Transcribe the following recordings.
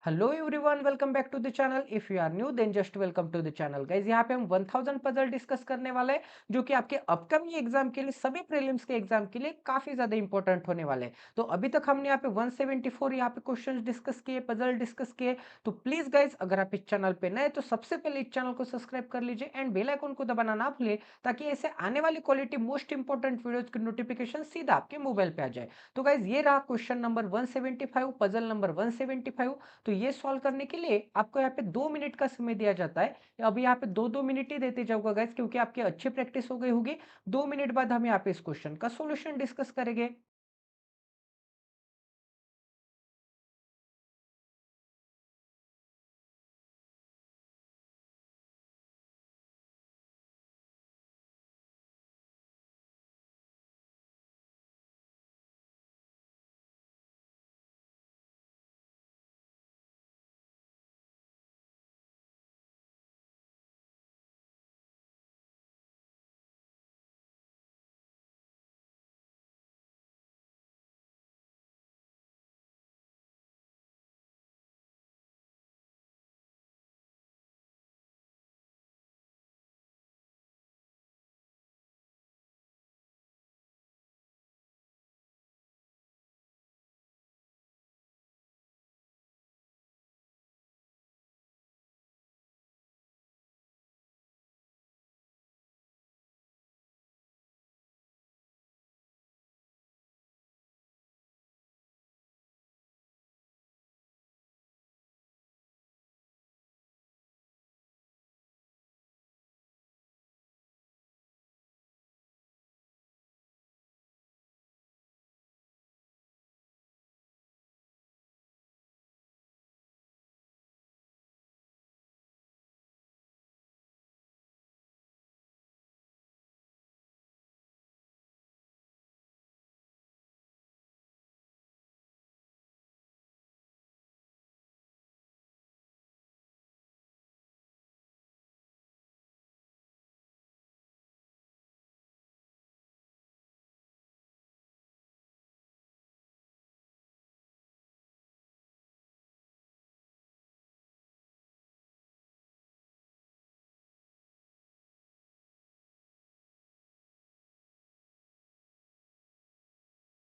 Hello everyone, welcome back to the channel. If you are new then just welcome to the channel. Guys यहाँ पे हम 1000 puzzle discuss करने वाले हैं जो कि आपके अपकमिंग एग्जाम के लिए, सभी प्रीलिम्स के एग्जाम के लिए काफी ज्यादा इंपॉर्टेंट होने वाले हैं। तो अभी तक हमने यहाँ पे 174 यहाँ पे क्वेश्चंस डिस्कस किए, पजल डिस्कस किए। तो प्लीज गाइज, अगर आप इस चैनल पे नए तो सबसे पहले इस चैनल को सब्सक्राइब कर लीजिए एंड बेल आइकन को दबाना ना भूले, ताकि ऐसे आने वाली क्वालिटी मोस्ट इंपॉर्टेंट वीडियोज की नोटिफिकेशन सीधा आपके मोबाइल पे आ जाए। तो गाइज ये रहा क्वेश्चन नंबर 175, पजल नंबर 175। तो ये सॉल्व करने के लिए आपको यहाँ पे 2 मिनट का समय दिया जाता है। अभी यहाँ पे दो दो मिनट ही देते जाऊंगा गाइस, क्योंकि आपकी अच्छी प्रैक्टिस हो गई होगी। 2 मिनट बाद हम यहाँ पे इस क्वेश्चन का सॉल्यूशन डिस्कस करेंगे।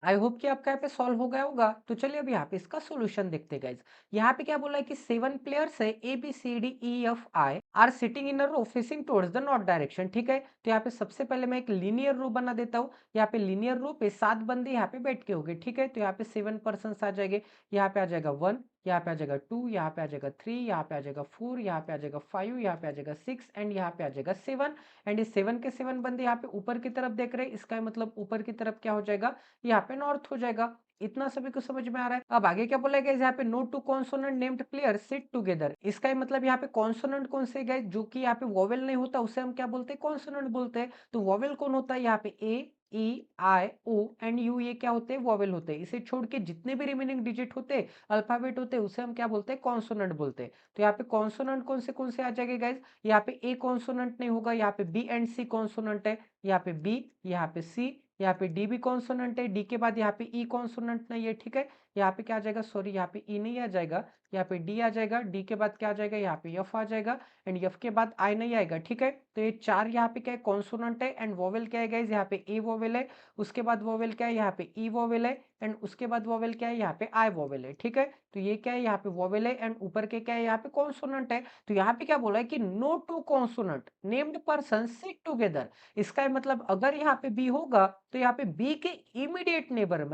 आई होप कि आपका यहाँ पे सॉल्व हो गया होगा। तो चलिए अभी यहाँ पे इसका सॉल्यूशन देखते हैं गाइज। यहाँ पे क्या बोला है कि 7 प्लेयर्स है, A B C D E F I are sitting in a row facing towards the north direction. ठीक है, तो यहाँ पे सबसे पहले मैं एक लीनियर रो बना देता हूँ। यहाँ पे लीनियर रो पे 7 बंदे यहाँ पे बैठ के हो गए। ठीक है, तो यहाँ पे 7 पर्सन आ जाएंगे। यहाँ पे आ जाएगा 1, यहाँ पे आ जाएगा 2, यहाँ पे आ जाएगा 3, यहाँ पे आ जाएगा 4, यहाँ पे आ जाएगा 5, यहाँ पे आ जाएगा 6 एंड यहाँ पे आ जाएगा 7। एंड ये 7 के 7 बंदे यहाँ पे ऊपर की तरफ देख रहे हैं। इसका मतलब ऊपर की तरफ क्या हो जाएगा, यहाँ पे नॉर्थ हो जाएगा। इतना सभी को समझ में आ रहा है। अब आगे क्या बोला गया, यहाँ पे no two consonant named player sit together. इसका ही मतलब यहाँ पे कॉन्सोनेंट कौन से गए, जो कि यहाँ पे वोवेल नहीं होता उसे हम क्या बोलते हैं, कॉन्सोनेंट बोलते हैं। तो वोवेल कौन होता है, यहाँ पे ए ई आई ओ एंड यू, ये क्या होते हैं, वोवेल होते हैं। इसे छोड़ के जितने भी रिमेनिंग डिजिट होते हैं, अल्फाबेट होते हैं, उसे हम क्या बोलते हैं, कॉन्सोनेंट बोलते हैं। तो यहाँ पे कॉन्सोनेंट कौन से आ जाएंगे गाइज, यहाँ पे ए कॉन्सोनेंट नहीं होगा, यहाँ पे बी एंड सी कॉन्सोनेंट है। यहाँ पे बी, यहाँ पे सी, यहाँ पे डी भी कॉन्सोनेंट है। डी के बाद यहाँ पे ई कॉन्सोनेंट नहीं है। ठीक है, यहाँ पे क्या आ जाएगा, सॉरी यहाँ पे ई नहीं आ जाएगा, यहाँ पे डी आ जाएगा। डी के बाद क्या आ जाएगा, यहाँ पे एफ आ जाएगा एंड एफ के बाद आई नहीं आएगा। ठीक है, तो ये चार यहाँ पे क्या है, कॉन्सोनेंट है। एंड वोवेल क्या है गाइज, यहाँ पे ए वोवेल है, उसके बाद वोवेल क्या है, यहाँ पे ई वोवेल है एंड उसके बाद वोवेल क्या है, यहाँ पे आई वोवेल है। ठीक है, तो ये क्या है, यहाँ पे वोवेल है एंड ऊपर के क्या है, यहाँ पे कॉन्सोनेंट है। तो यहाँ पे क्या बोला है कि no two consonant named person sit together. इसका मतलब अगर यहाँ पे बी होगा तो यहाँ पे बी के इमीडिएट नेबर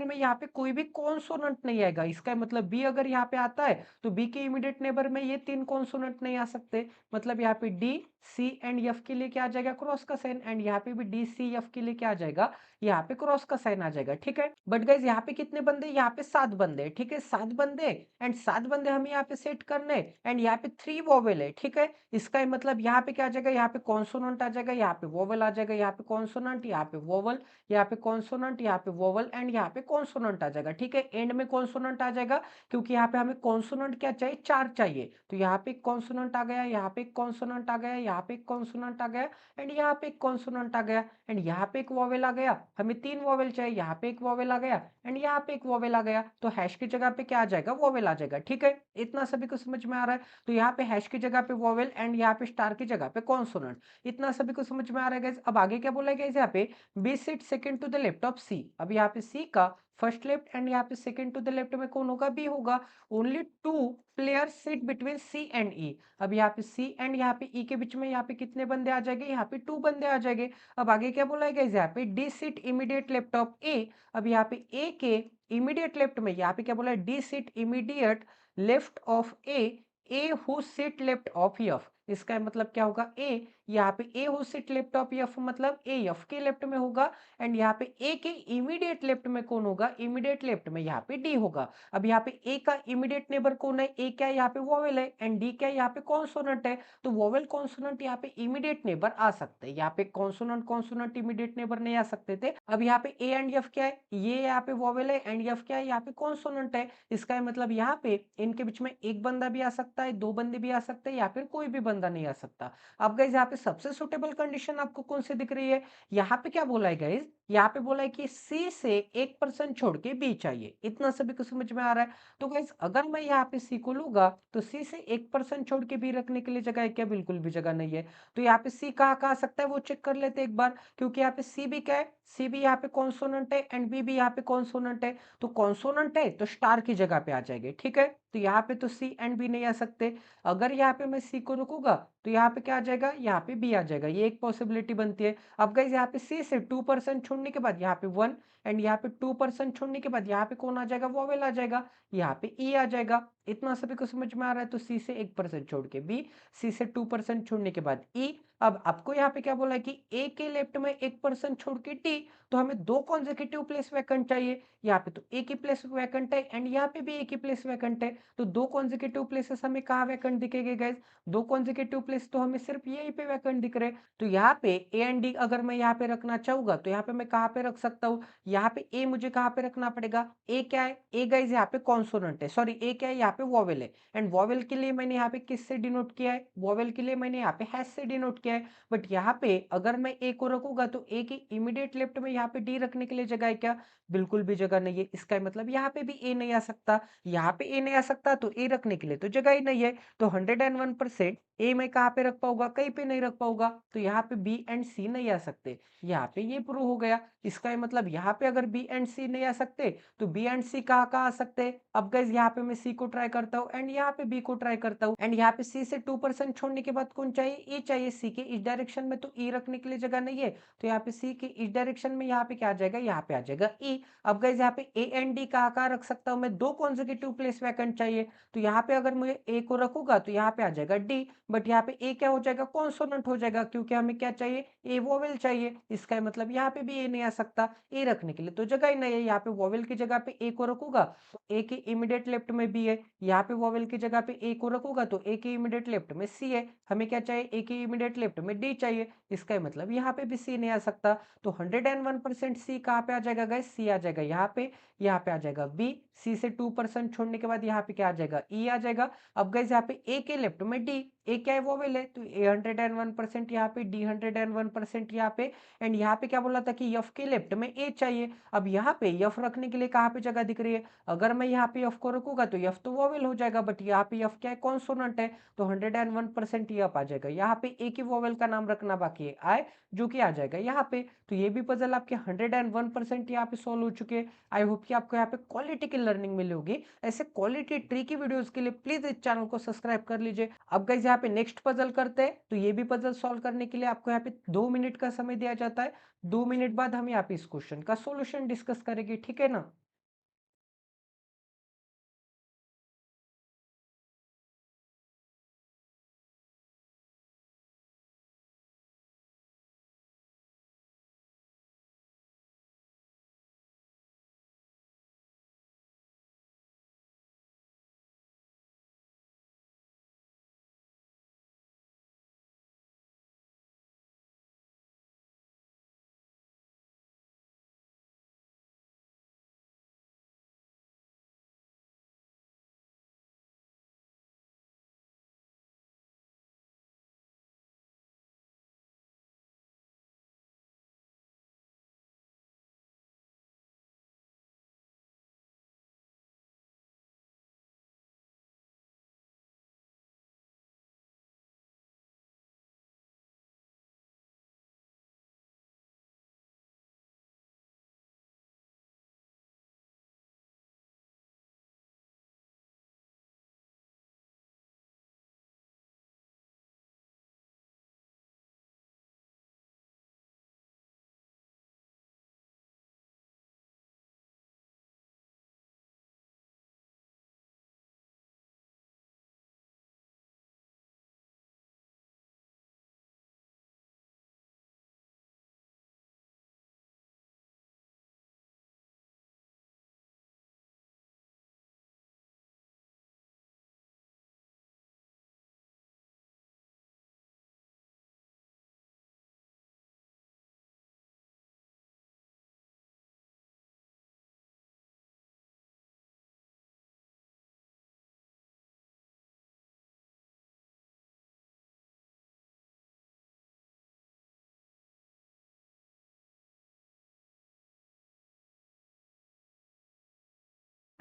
में, यहाँ पे कोई भी कॉन्सोनेंट नहीं आएगा। इसका मतलब बी अगर यहाँ पे आता है तो बी के इमीडिएट नेबर में ये 3 कॉन्सोनेंट नहीं आ सकते। मतलब यहाँ पे डी सी एंड एफ के लिए क्या आ जाएगा, क्रॉस का साइन। एंड यहाँ पे भी डी सी एफ के लिए क्या आ जाएगा, यहाँ पे क्रॉस का साइन आ जाएगा। ठीक है, बट गाइज यहाँ पे कितने बंदे, यहाँ पे 7 बंदे। ठीक है, 7 बंदे एंड 7 बंदे हमें यहाँ पे सेट करने। एंड यहाँ पे 3 वोवेल है। ठीक है, इसका मतलब यहाँ पे क्या आ जाएगा, यहाँ पे कॉन्सोनेंट आ जाएगा, यहाँ पे वोवेल आ जाएगा, यहाँ पे कॉन्सोनेंट, यहाँ पे वोवेल, यहाँ पे कॉन्सोनेंट, यहाँ पे वोवेल एंड यहाँ पे कॉन्सोनेंट कॉन्सोनेंट आ जाएगा, ठीक है। एंड में कॉन्सोनेंट आ जाएगा क्योंकि यहाँ पे हमें कॉन्सोनेंट क्या चाहिए, 4 चाहिए। तो यहाँ पे एक कॉन्सोनेंट आ गया, यहाँ पे एक कॉन्सोनेंट आ गया, यहाँ पे एक कॉन्सोनेंट आ गया एंड यहाँ पे एक कॉन्सोनेंट आ गया एंड यहाँ पे एक वोवेल आ गया। हमें 3 वोवेल चाहिए, यहाँ पे एक वोवेल आ गया एंड यहाँ पे एक वोवेल आ गया। तो हैश की जगह पे क्या आ जाएगा, वोवेल आ जाएगा, ठीक है। इतना सभी को समझ में आ रहा है। तो यहाँ पे हैश की जगह पे वोवेल एंड यहाँ पे स्टार की जगह पे कॉन्सोनेंट। इतना सभी को समझ में आ रहा है गाइस। अब आगे क्या बोला है गाइस, यहाँ पे B sit second to the left of C. अब यहाँ पे सी का फर्स्ट लेफ्ट एंड यहाँ पे सेकंड टू द लेफ्ट में कौन होगा, बी होगा। Only 2 player sit between C and E. अब यहाँ पे सी एंड यहाँ पे ई के बीच में यहाँ पे कितने बंदे आ जाएंगे, यहाँ पे 2 बंदे आ जाएंगे। अब आगे क्या बोला है गाइस, यहाँ पे D sit immediate left of A. अब यहाँ पे ए के इमीडिएट लेफ्ट में यहाँ पे क्या बोला है, D sit immediate left of A who sit left of F. इसका मतलब क्या होगा, ए यहाँ पे A who sit left of F मतलब ए एफ के लेफ्ट में होगा एंड यहाँ पे ए के इमीडिएट लेफ्ट में कौन होगा, इमीडिएट लेफ्ट में यहाँ पे डी होगा। अब यहाँ पे ए का इमीडिएट नेबर कौन है, ए क्या है, यहाँ पे वोवेल है एंड डी क्या है, यहाँ पे कॉन्सोनेंट है। तो वोवेल कॉन्सोनेंट यहाँ पे इमीडिएट नेबर आ सकते हैं, यहाँ पे कॉन्सोनेंट कॉन्सोनेंट इमीडिएट नेबर नहीं आ सकते थे। अब यहाँ पे ए एंड एफ क्या है, ये यहाँ पे वोवेल है एंड एफ क्या है, यहाँ पे कॉन्सोनेंट है। इसका मतलब यहाँ पे इनके बीच में एक बंदा भी आ सकता है, 2 बंदे भी आ सकते हैं या फिर कोई भी बंदा नहीं आ सकता। अब गाइस यहाँ पे सबसे सुटेबल कंडीशन आपको कौन सी दिख रही है, यहाँ पे क्या बोला है गाइस, यहाँ पे बोला है कि सी से 1% छोड़ के बी चाहिए। इतना सभी को समझ में आ रहा है। तो गाइस अगर मैं यहाँ पे सी को लूंगा तो सी से 1% छोड़ के बी रखने के लिए जगह है क्या, बिल्कुल भी जगह नहीं है। तो यहाँ पे सी कहाँ कहाँ आ सकता है वो चेक कर लेते हैं एक बार, क्योंकि यहाँ पे सी भी क्या है, सी भी यहाँ पे कॉन्सोनेंट है एंड बी भी यहाँ पे कॉन्सोनेंट है। तो कॉन्सोनेंट है तो स्टार की जगह पे आ जाएंगे, ठीक है। तो यहाँ पे तो सी एंड बी नहीं आ सकते। अगर यहाँ पे मैं सी को रुकूंगा तो यहाँ पे क्या आ जाएगा, यहाँ पे बी आ जाएगा, ये एक पॉसिबिलिटी बनती है। अब गाइस यहाँ पे सी से 2% छोड़ने के बाद यहाँ पे 1 एंड यहाँ पे 2% छोड़ने के बाद यहाँ पे कौन आ जाएगा, वोवेल आ जाएगा, यहाँ पे ई आ जाएगा। इतना सभी को समझ में आ रहा है। तो सी से 1% छोड़ के बी, सी से 2% छोड़ने के बाद ई। अब आपको यहाँ पे क्या बोला है कि ए के लेफ्ट में 1% छोड़ के टी। तो हमें 2 कॉन्सेक्यूटिव प्लेस वैकेंट चाहिए। यहाँ पे तो ए की प्लेस वैकेंट है एंड यहाँ पे भी ए की प्लेस वैकेंट है। तो 2 कॉन्सेक्यूटिव प्लेसेस हमें कहाँ वैकेंट दिखेंगे गाइस, 2 कॉन्सेक्यूटिव प्लेस तो हमें सिर्फ यहीं पे वैकेंट दिख रहे हैं। तो यहाँ पे ए एंड डी अगर मैं यहाँ पे रखना चाहूंगा तो यहाँ पे मैं कहाँ पे रख सकता हूँ, यहाँ पे ए मुझे कहाँ पे रखना पड़ेगा, ए क्या है, ए गाइस यहाँ पे कॉन्सोनेंट है, सॉरी ए क्या है, यहाँ पे वोवेल है एंड वोवेल के लिए मैंने यहाँ पे किससे डिनोट किया है, वोवेल के लिए मैंने यहाँ पे हैश से डिनोट किया है। बट यहाँ पे अगर मैं ए को रखूंगा तो ए की इमीडिएट लेफ्ट में यहाँ पे डी रखने के लिए जगह है क्या, बिल्कुल भी जगह नहीं है। इसका मतलब यहाँ पे भी ए नहीं आ सकता, यहाँ पे ए नहीं आ सकता तो ए रखने के लिए तो जगह ही नहीं है। तो 101% ए मैं कहाँ पे रख पाऊंगा, कहीं पे नहीं रख पाऊंगा। तो यहाँ पे बी एंड सी नहीं आ सकते, यहाँ पे ये प्रूव हो गया। इसका मतलब यहाँ पे अगर बी एंड सी नहीं आ सकते तो बी एंड सी कहाँ कहाँ आ सकते हैं। अब गाइस यहाँ पे मैं सी को ट्राई करता हूँ एंड यहाँ पे बी को ट्राई करता हूँ एंड यहाँ पे सी से 2% छोड़ने के बाद कौन चाहिए, ई चाहिए। सी के इस डायरेक्शन में तो ई रखने के लिए जगह नहीं है। तो यहाँ पे सी के इस डायरेक्शन में यहाँ पे क्या आ जाएगा, यहाँ पे आ जाएगा ई। अब गाइस यहाँ पे ए एंड डी कहाँ कहाँ रख सकता हूँ मैं, 2 कॉन्सेक्यूटिव प्लेस वैकेंट चाहिए। तो यहाँ पे अगर मैं ए को रखूंगा तो यहाँ पे आ जाएगा डी। बट यहाँ पे ए क्या हो जाएगा, कॉन्सोनेंट हो जाएगा, क्योंकि हमें क्या चाहिए, ए वोवेल चाहिए। इसका मतलब यहाँ पे भी ए नहीं आ सकता, ए रखने के लिए तो जगह ही नहीं है। यहाँ पे वोवेल की जगह पे ए को रखूंगा तो ए के इमीडिएट लेफ्ट में बी है, यहाँ पे वोवेल की जगह पे ए को रखूंगा तो ए के इमीडिएट लेफ्ट में सी है। हमें क्या चाहिए, ए के इमीडिएट लेफ्ट में डी चाहिए। इसका मतलब यहाँ पे भी सी नहीं आ सकता। तो 101% सी कहाँ पे आ जाएगा गाइस, सी आ जाएगा यहाँ पे आ जाएगा बी। सी से 2% छोड़ने के बाद यहाँ पे क्या आ जाएगा, ई आ जाएगा। अब गाइस यहाँ पे ए के लेफ्ट में डी, ए क्या है, वोवेल है, तो ए 101% यहाँ पे, डी 101% यहाँ पे एंड यहाँ पे क्या बोला था कि एफ के लेफ्ट में ए चाहिए। अब यहाँ पे एफ रखने के लिए कहाँ पे जगह दिख रही है, अगर मैं यहाँ पे एफ को रखूंगा तो एफ तो वोवेल हो जाएगा, बट यहाँ पे एफ क्या है, कॉन्सोनेंट है। तो 101% एफ आ जाएगा। यहाँ पे ए की वोवेल का नाम रखना बाकी है आई, जो कि आ जाएगा यहाँ पे। तो ये भी पजल आपके 101% यहाँ पे सॉल्व हो चुके हैं। आई होप कि आपको यहाँ पे क्वालिटी की लर्निंग मिली होगी। ऐसे क्वालिटी ट्री की वीडियोस के लिए प्लीज इस चैनल को सब्सक्राइब कर लीजिए। अब गाइस यहाँ पे नेक्स्ट पजल करते हैं। तो ये भी पजल सॉल्व करने के लिए आपको यहाँ पे 2 मिनट का समय दिया जाता है। 2 मिनट बाद हम यहाँ पे इस क्वेश्चन का सॉल्यूशन डिस्कस करेंगे, ठीक है ना।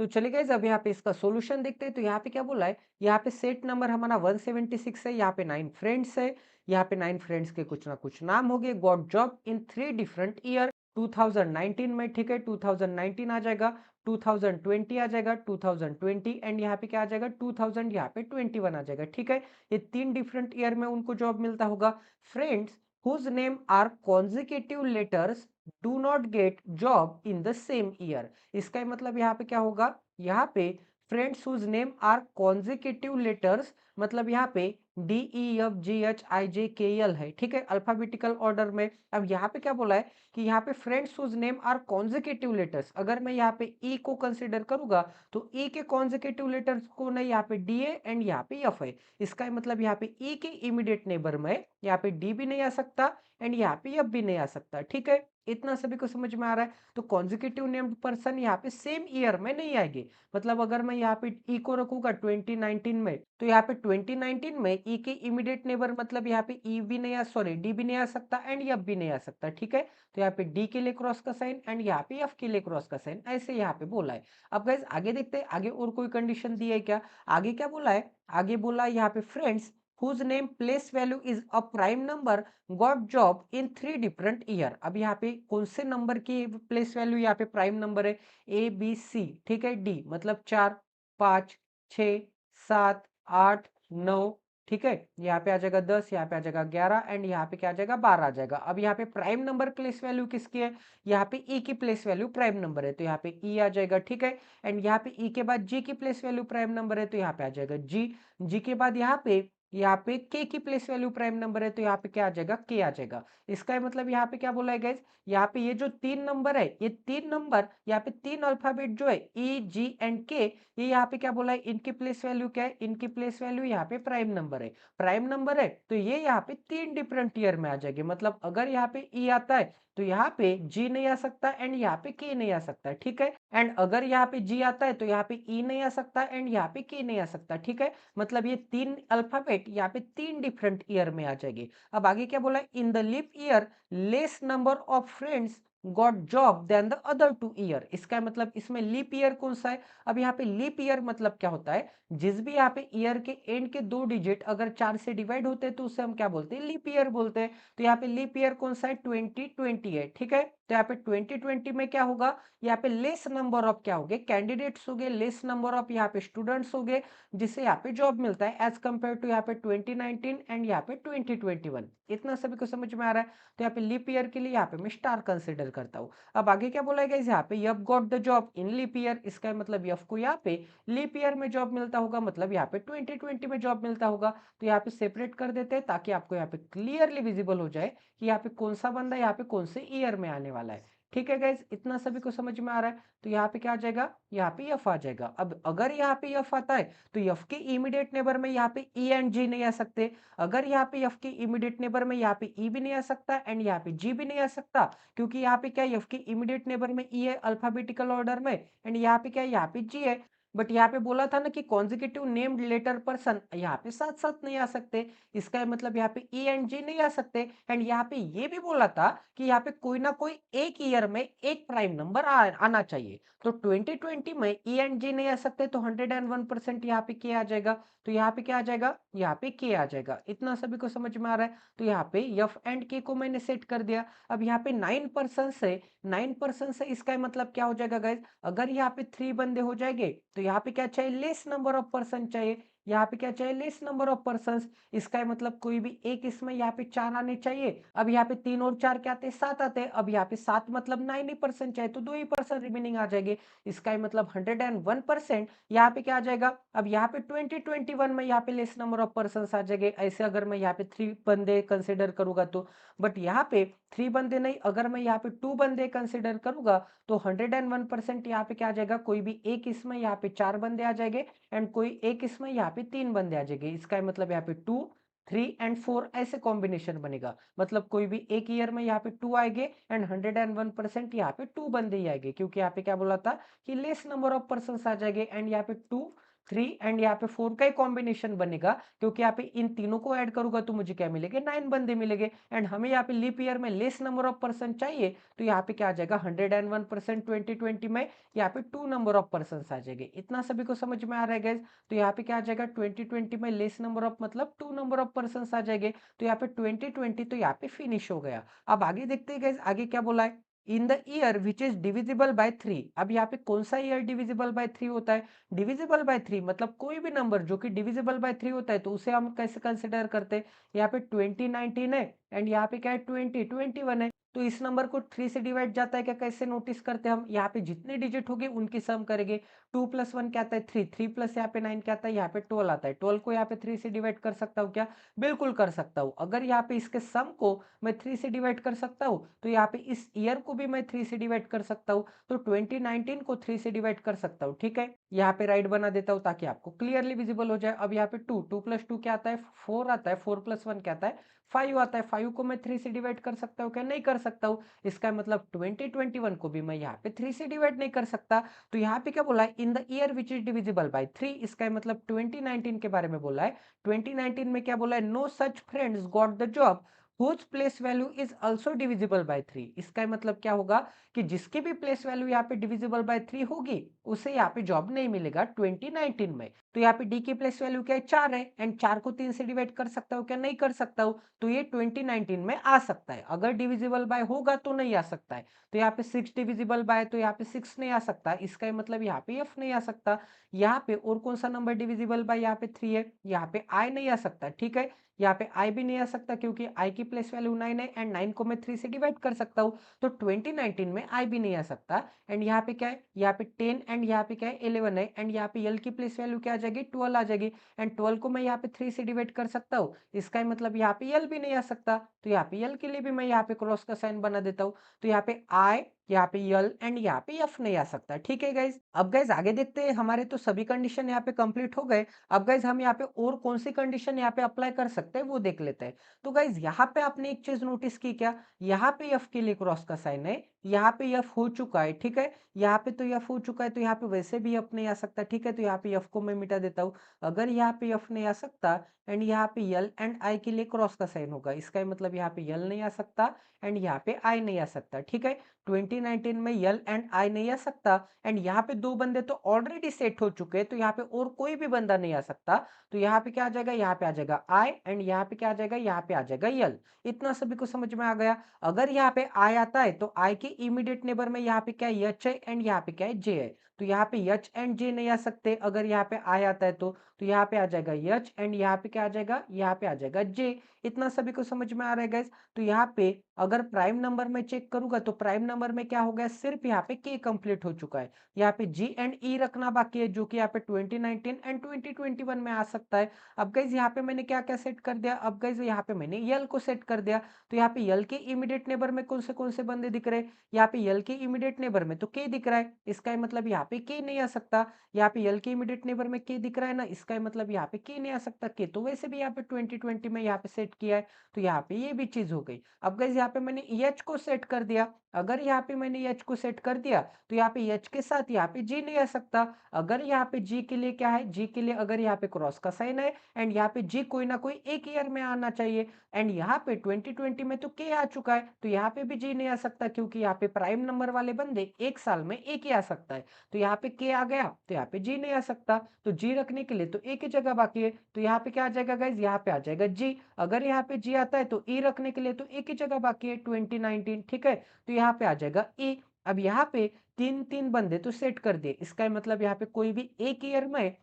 तो चलिए गाइस अब यहाँ पे इसका सॉल्यूशन देखते हैं। तो यहाँ पे क्या बोला है, यहाँ पे सेट नंबर हमारा 176 है, यहाँ पे 9 फ्रेंड्स है, यहाँ पे 9 फ्रेंड्स के कुछ ना कुछ नाम हो गए। Got job in 3 different year, 2019 में, ठीक है, 2019 आ जाएगा, 2020 आ जाएगा, 2020 एंड यहाँ पे क्या आ जाएगा, 2000 यहाँ पे 21 आ जाएगा, ठीक है। ये 3 डिफरेंट ईयर में उनको जॉब मिलता होगा। Friends whose name are consecutive letters do not get job in the same year। इसका मतलब यहाँ पे क्या होगा, यहाँ पे friends whose name are consecutive letters मतलब यहाँ पे D E F G H I J K L है, ठीक है, अल्फाबेटिकल ऑर्डर में। अब यहाँ पे क्या बोला है कि यहाँ पे friends whose name are consecutive letters, अगर मैं यहाँ पे ई को कंसिडर करूंगा तो ई के कॉन्जिक्यूटिव लेटर्स को नहीं, यहाँ पे डी है एंड यहाँ पे एफ है। इसका मतलब यहाँ पे ई के इमीडिएट नेबर में यहाँ पे डी भी नहीं आ सकता एंड यहाँ पे एफ भी नहीं आ सकता, ठीक है। इतना सभी को समझ में आ रहा है। तो कॉन्जिक्यूटिव नेम्ड पर्सन यहाँ पे सेम ईयर में नहीं आएंगे। मतलब अगर मैं यहाँ पे ई को रखूंगा 2019 में, तो यहाँ पे 2019 में ई के इमीडिएट नेबर मतलब यहाँ पे ई भी नहीं आ, सॉरी डी भी नहीं आ सकता एंड एफ भी नहीं आ सकता, ठीक है। तो यहाँ पे डी के लिए क्रॉस का साइन एंड यहाँ पे एफ के लिए क्रॉस का साइन, ऐसे यहाँ पे बोला है। अब गाइस आगे देखते हैं, आगे और कोई कंडीशन दी है क्या। आगे क्या बोला है, आगे बोला है यहाँ पे friends whose name place value is a prime number got job in 3 different year। अब यहाँ पे कौन से नंबर की प्लेस वैल्यू यहाँ पे प्राइम नंबर है, ए बी सी, ठीक है, डी मतलब 4 5 6 7 8 9, ठीक है, यहाँ पे आ जाएगा 10, यहाँ पे आ जाएगा 11 एंड यहाँ पे क्या आ जाएगा 12 आ जाएगा। अब यहाँ पे प्राइम नंबर प्लेस वैल्यू किसकी है, यहाँ पे ई की प्लेस वैल्यू प्राइम नंबर है तो यहाँ पे ई आ जाएगा, ठीक है। एंड यहाँ पे ई के बाद जी की प्लेस वैल्यू प्राइम नंबर है तो यहाँ पे आ जाएगा जी। जी के बाद यहाँ पे के की प्लेस वैल्यू प्राइम नंबर है तो यहाँ पे क्या आ जाएगा, के आ जाएगा। इसका मतलब यहाँ पे क्या बोला है गाइस, यहाँ पे ये जो 3 नंबर है, ये 3 नंबर यहाँ पे 3 अल्फाबेट जो है ई जी एंड के, ये यहाँ पे क्या बोला है, इनकी प्लेस वैल्यू क्या है, इनकी प्लेस वैल्यू यहाँ पे प्राइम नंबर है। प्राइम नंबर है तो ये यहाँ पे 3 डिफरेंट ईयर में आ जाएगी। मतलब अगर यहाँ पे ई आता है तो यहाँ पे जी नहीं आ सकता एंड यहाँ पे के नहीं आ सकता, ठीक है। एंड अगर यहाँ पे जी आता है तो यहाँ पे ई नहीं आ सकता एंड यहाँ पे के नहीं आ सकता, ठीक है। मतलब ये 3 अल्फाबेट यहाँ पे 3 डिफरेंट ईयर में आ जाएगी। अब आगे क्या बोला है, in the leap year less number of friends got job than the other 2 year. इसका मतलब इसमें लीप ईयर कौन सा है। अब यहाँ पे लीप ईयर मतलब क्या होता है, जिस भी यहाँ पे ईयर के एंड के 2 डिजिट अगर 4 से डिवाइड होते हैं तो उसे हम क्या बोलते हैं, लीप ईयर बोलते हैं। तो यहाँ पे लीप ईयर कौन सा है, 2020 है, ठीक है। तो यहाँ पे 2020 में क्या होगा, यहाँ पे लेस नंबर ऑफ क्या हो गए, कैंडिडेट्स हो गए, लेस नंबर ऑफ यहाँ पे स्टूडेंट्स हो गए जिससे यहाँ पे जॉब मिलता है एज कंपेयर टू यहाँ पे 2019 एंड यहाँ पे 2021। इतना सभी को समझ में आ रहा है। तो यहाँ पे लीप ईयर के लिए यहाँ पे मैं स्टार कंसिडर करता हूँ। अब आगे क्या बोला गया, यहाँ पे F got the job in leap year, इसका मतलब यफ को यहाँ पे लीप ईयर में जॉब मिलता होगा, मतलब यहाँ पे 2020 में जॉब मिलता होगा। तो यहाँ पे सेपरेट कर देते हैं ताकि आपको यहाँ पे क्लियरली विजिबल हो जाए कि यहाँ पे कौन सा बंदा यहाँ पे कौन से ईयर में आने वाला है, ठीक है गाइज। इतना सभी को समझ में आ रहा है। तो यहाँ पे क्या आ जाएगा, यहाँ पे यफ आ जाएगा। अब अगर यहाँ पे यफ आता है तो यफ के इमीडिएट नेबर में यहाँ पे ई एंड जी नहीं आ सकते। अगर यहाँ पे यफ के इमीडिएट नेबर में यहाँ पे ई भी नहीं आ सकता एंड यहाँ पे जी भी नहीं आ सकता, क्योंकि यहाँ पे क्या यफ के इमीडिएट नेबर में ई है अल्फाबेटिकल ऑर्डर में एंड यहाँ पे क्या है, यहाँ पे जी है। बट यहाँ पे बोला था ना कि कॉन्जिक्यूटिव नेम्ड लेटर पर्सन यहाँ पे साथ साथ नहीं आ सकते। इसका मतलब यहाँ पे ई एंड जी नहीं आ सकते एंड यहाँ पे ये भी बोला था कि यहाँ पे कोई ना कोई एक ईयर में एक प्राइम नंबर आना चाहिए। तो 2020 में ई एंड जी नहीं आ सकते तो 101% यहाँ पे के आ जाएगा। तो यहाँ पे क्या आ जाएगा, यहाँ पे के आ जाएगा। इतना सभी को समझ में आ रहा है। तो यहाँ पे एफ एंड के को मैंने सेट कर दिया। अब यहाँ पे 9% से 9% से इसका मतलब क्या हो जाएगा गाइज, अगर यहाँ पे 3 बंदे हो जाएंगे तो यहाँ पे क्या चाहिए, लेस नंबर ऑफ पर्सन चाहिए। यहाँ पे क्या चाहिए, लेस नंबर ऑफ पर्सन। इसका मतलब कोई भी एक इसमें यहाँ पे 4 आने चाहिए। अब यहाँ पे 3 और 4 क्या आते हैं, 7 आते हैं। अब यहाँ पे 7 मतलब 9% चाहिए तो 2 ही पर्सन रिमेनिंग आ जाएंगे। इसका मतलब 101% यहाँ पे क्या आ जाएगा। अब यहाँ पे 2021 में यहाँ पे लेस नंबर ऑफ पर्सन आ जाएंगे। ऐसे अगर मैं यहाँ पे 3 बंदे कंसिडर करूंगा तो, बट यहाँ पे 3 बंदे नहीं, अगर मैं यहाँ पे 2 बंदे कंसिडर करूंगा तो 101% यहाँ पे क्या आ जाएगा, कोई भी एक इसमें यहाँ पे 4 बंदे आ जाएंगे एंड कोई एक इसमें यहाँ पे 3 बंदे आ जाएंगे। इसका मतलब यहाँ पे 2 3 एंड 4 ऐसे कॉम्बिनेशन बनेगा। मतलब कोई भी एक ईयर में यहाँ पे 2 आएंगे एंड 101% यहाँ पे 2 बंदे ही आएंगे, क्योंकि यहाँ पे क्या बोला था कि लेस नंबर ऑफ पर्सन आ जाएंगे एंड यहाँ पे 2 3 एंड यहाँ पे 4 का ही कॉम्बिनेशन बनेगा, क्योंकि यहाँ पे इन तीनों को ऐड करूंगा तो मुझे क्या मिलेंगे, 9 बंदे मिलेंगे। एंड हमें यहाँ पे लीप ईयर में लेस नंबर ऑफ पर्सन चाहिए, तो यहाँ पे क्या आ जाएगा, 101% 2020 में यहाँ पे 2 नंबर ऑफ पर्सन आ जाएंगे। इतना सभी को समझ में आ रहा है गाइज? तो यहाँ पे क्या आ जाएगा, 2020 में लेस नंबर ऑफ मतलब 2 नंबर ऑफ पर्सन आ जाएंगे। तो यहाँ पे 2020 तो यहाँ पे फिनिश हो गया। अब आगे देखते हैं गाइज, आगे क्या बोला है, in the year which is divisible by 3। अब यहाँ पे कौन सा ईयर डिविजिबल बाय 3 होता है, डिविजिबल बाय 3 मतलब कोई भी नंबर जो कि डिविजिबल बाय 3 होता है, तो उसे हम कैसे कंसिडर करते हैं, यहाँ पे 2019 है एंड यहाँ पे क्या है, 2021 है। तो इस नंबर को 3 से डिवाइड जाता है क्या, कैसे नोटिस करते हैं हम, यहाँ पे जितने डिजिट होंगे उनकी सम करेंगे। 2 + 1 क्या आता है, 3, 3 प्लस यहाँ पे 9 क्या आता है, यहाँ पे 12 आता है। 12 को यहाँ पे 3 से डिवाइड कर सकता हूँ क्या, बिल्कुल कर सकता हूँ। अगर यहाँ पे इसके सम को मैं 3 से डिवाइड कर सकता हूँ, तो यहाँ पे इस ईयर को भी मैं 3 से डिवाइड कर सकता हूँ। तो 2019 को 3 से डिवाइड कर सकता हूँ, ठीक है। यहाँ पे राइट बना देता हूँ ताकि आपको क्लियरली विजिबल हो जाए। अब यहाँ पे 2, 2 + 2 क्या आता है, 4 आता है। 4 + 1 क्या आता है, 5 आता है। 5 को मैं 3 से डिवाइड कर सकता हूँ क्या, नहीं कर सकता हूँ। इसका मतलब 2021 को भी मैं यहाँ पे 3 से डिवाइड नहीं कर सकता। तो यहाँ पे क्या बोला है, in the year which is divisible by 3, इसका मतलब 2019 के बारे में बोला है। 2019 में क्या बोला है, no such friends got the job whose place value is also divisible by 3। इसका मतलब क्या होगा कि जिसकी भी प्लेस वैल्यू यहाँ पे डिविजिबल बाय 3 होगी, उसे यहाँ पे जॉब नहीं मिलेगा 2019 में। तो यहाँ पे डी की प्लेस वैल्यू क्या है, 4 है एंड 4 को 3 से डिवाइड कर सकता हूँ क्या, नहीं कर सकता हूँ। तो ये 2019 में आ सकता है, अगर डिविजिबल बाय होगा तो नहीं आ सकता है। तो यहाँ पे 6 डिविजिबल बाय, तो यहाँ पे 6 नहीं आ सकता, इसका मतलब यहाँ पे एफ नहीं आ सकता। यहाँ पे और कौन सा नंबर डिविजिबल बाय यहाँ पे 3 है, यहाँ पे आई नहीं आ सकता, ठीक है। यहाँ पे आई भी नहीं आ सकता क्योंकि आई की प्लेस वैल्यू 9 है एंड 9 को मैं 3 से डिवाइड कर सकता हूँ। तो 2019 में आई भी नहीं आ सकता। एंड यहाँ पे क्या है, यहाँ पे 10 एंड यहाँ पे क्या है, 11 है एंड यहाँ पे एल की प्लेस वैल्यू क्या आ जाएगी, 12 आ जाएगी। एंड 12 को मैं यहाँ पे 3 से डिवाइड कर सकता हूँ, इसका मतलब यहाँ पे एल भी नहीं आ सकता। तो यहाँ पे एल के लिए भी मैं यहाँ पे क्रॉस का साइन बना देता हूँ। तो यहाँ पे आई, यहाँ पे यल एंड यहाँ पे एफ नहीं आ सकता, ठीक है गाइज। अब गाइज आगे देखते हैं, हमारे तो सभी कंडीशन यहाँ पे कंप्लीट हो गए। अब गाइज हम यहाँ पे और कौन सी कंडीशन यहाँ पे अप्लाई कर सकते हैं वो देख लेते हैं। तो गाइज यहाँ पे आपने एक चीज नोटिस की क्या, यहाँ पे एफ के लिए क्रॉस का साइन है, यहाँ पे एफ हो चुका है, ठीक है। यहाँ पे तो एफ हो चुका है, तो यहाँ पे वैसे भी एफ नहीं आ सकता, ठीक है। तो यहाँ पे एफ को मैं मिटा देता हूँ। अगर यहाँ पे एफ नहीं आ सकता एंड यहाँ पे यल एंड आई के लिए क्रॉस का साइन होगा, इसका मतलब यहाँ पे यल नहीं आ सकता एंड यहाँ पे आई नहीं आ सकता, ठीक है। 2019 में यल एंड आई नहीं आ सकता एंड यहाँ पे दो बंदे तो ऑलरेडी सेट हो चुके हैं, तो यहाँ पे और कोई भी बंदा नहीं आ सकता। तो यहाँ पे क्या आ जाएगा, यहाँ पे आ जाएगा आई एंड यहाँ पे क्या आ जाएगा, यहाँ पे आ जाएगा यल। इतना सभी को समझ में आ गया। अगर यहाँ पे आई आता है तो आई के इमीडिएट नेबर में यहाँ पे क्या है, एच है एंड यहाँ पे क्या है, जे है। तो यहाँ पे एच एंड जे नहीं आ सकते, अगर यहाँ पे आई आता है तो यहाँ पे आ जाएगा एच एंड यहाँ पे क्या आ जाएगा, यहाँ पे आ जाएगा जे। इतना सभी को समझ में आ रहा है गाइस। तो यहाँ पे अगर प्राइम नंबर में चेक करूंगा तो प्राइम नंबर में क्या हो गया, सिर्फ यहाँ पे के कंप्लीट हो चुका है। यहाँ पे जी एंड ई रखना बाकी है, जो कि यहाँ पे 2019 एंड 2021 में आ सकता है। अब गाइज यहाँ पे मैंने क्या क्या सेट कर दिया, अब गाइज यहाँ पे मैंने यल को सेट कर दिया। तो यहाँ पे यल के इमीडिएट नेबर में कौन से बंदे दिख रहे हैं, यहाँ पे यल के इमीडिएट नेबर में तो के दिख रहा है, इसका मतलब यहाँ पे के नहीं आ सकता। यहाँ पे यल के इमीडिएट नेबर में के दिख रहा है ना, इसका मतलब यहाँ पे के नहीं आ सकता। के तो वैसे भी यहाँ पे 2020 में यहाँ पे सेट किया है, तो यहाँ पे ये भी चीज हो गई। अब गाइज यहाँ पे मैंने एच को सेट कर दिया। अगर यहाँ पे मैंने एच को सेट कर दिया तो यहाँ पे एच के साथ यहाँ पे जी नहीं आ सकता। अगर यहाँ पे जी के लिए क्या है, जी के लिए अगर यहाँ पे क्रॉस का साइन है एंड यहाँ पे जी कोई ना कोई एक ईयर में आना चाहिए एंड यहाँ पे 2020 में तो के आ चुका है, तो यहाँ पे भी जी नहीं आ सकता क्योंकि यहाँ पे प्राइम नंबर वाले बंदे एक साल में एक ही आ सकता है। तो यहाँ पे के आ गया तो यहाँ पे जी नहीं आ सकता, तो जी रखने के लिए तो एक ही जगह बाकी है, तो यहाँ पे क्या आ जाएगा गाइज, यहाँ पे आ जाएगा जी। अगर यहाँ पे जी आता है तो ई रखने के लिए तो एक ही जगह बाकी है 2019, ठीक है। तो यहाँ पे आ जाएगा ई। अब यहाँ पे तीन तीन बंदे तो सेट कर दिए, इसका मतलब यहाँ पे कोई भी एक ईयर में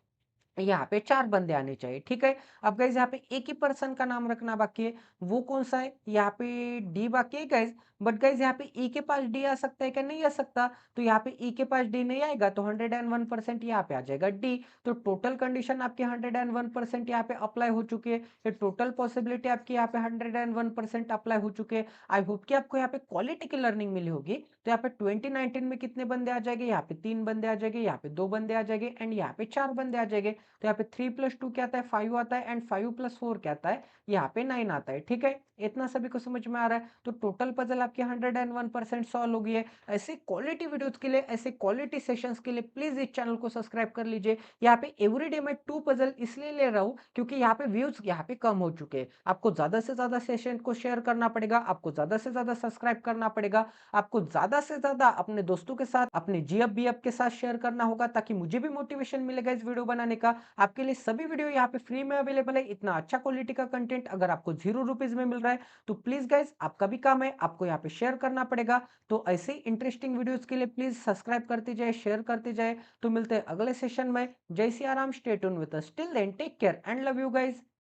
यहाँ पे 4 बंदे आने चाहिए, ठीक है। अब गाइज यहाँ पे एक ही पर्सन का नाम रखना बाकी है, वो कौन सा है, यहाँ पे डी बाकी है गाइज। बट गाइज यहाँ पे ई के पास डी आ सकता है क्या, नहीं आ सकता। तो यहाँ पे ई के पास डी नहीं आएगा तो 101% यहाँ पे आ जाएगा डी। तो टोटल कंडीशन आपकी 101% यहाँ पे अप्लाई हो चुकी है, ये टोटल पॉसिबिलिटी आपकी यहाँ पे 101% अप्लाई हो चुके हैं। आई होप कि आपको यहाँ पे क्वालिटी की लर्निंग मिली होगी। तो यहाँ पे 2019 में कितने बंदे आ जाएंगे, यहाँ पे 3 बंदे आ जाएंगे, यहाँ पे 2 बंदे आ जाएंगे एंड यहाँ पे 4 बंदे आ जाएंगे। तो यहाँ पे 3+2 क्या आता है, 5 आता है एंड 5+4 क्या आता है, यहाँ पे 9 आता है। ठीक है, इतना सभी को समझ में आ रहा है। तो टोटल पजल आपकी 101% सॉल्व हो गई है। ऐसे क्वालिटी वीडियोस के लिए, ऐसे क्वालिटी सेशंस के लिए प्लीज इस चैनल को सब्सक्राइब कर लीजिए। यहाँ पे एवरीडे मैं 2 पजल इसलिए ले रहा हूँ क्योंकि यहाँ पे व्यूज यहाँ पे कम हो चुके हैं। आपको ज्यादा से ज्यादा सेशन को शेयर करना पड़ेगा, आपको ज्यादा से ज्यादा सब्सक्राइब करना पड़ेगा, आपको ज्यादा से ज्यादा अपने दोस्तों के साथ, अपने जीएफ बीएफ के साथ शेयर करना होगा ताकि मुझे भी मोटिवेशन मिलेगा इस वीडियो बनाने का। आपके लिए सभी वीडियो यहाँ पे फ्री में अवेलेबल है। इतना अच्छा क्वालिटी का कंटेंट अगर आपको 0 रुपीज में मिल रहा है तो प्लीज गाइज आपका भी काम है, आपको यहाँ पे शेयर करना पड़ेगा। तो ऐसे ही इंटरेस्टिंग वीडियोस के लिए प्लीज सब्सक्राइब करते जाए, शेयर करते जाए। तो मिलते हैं अगले सेशन में। जय Siya Ram, stay tune with us, till then take care and love you guys.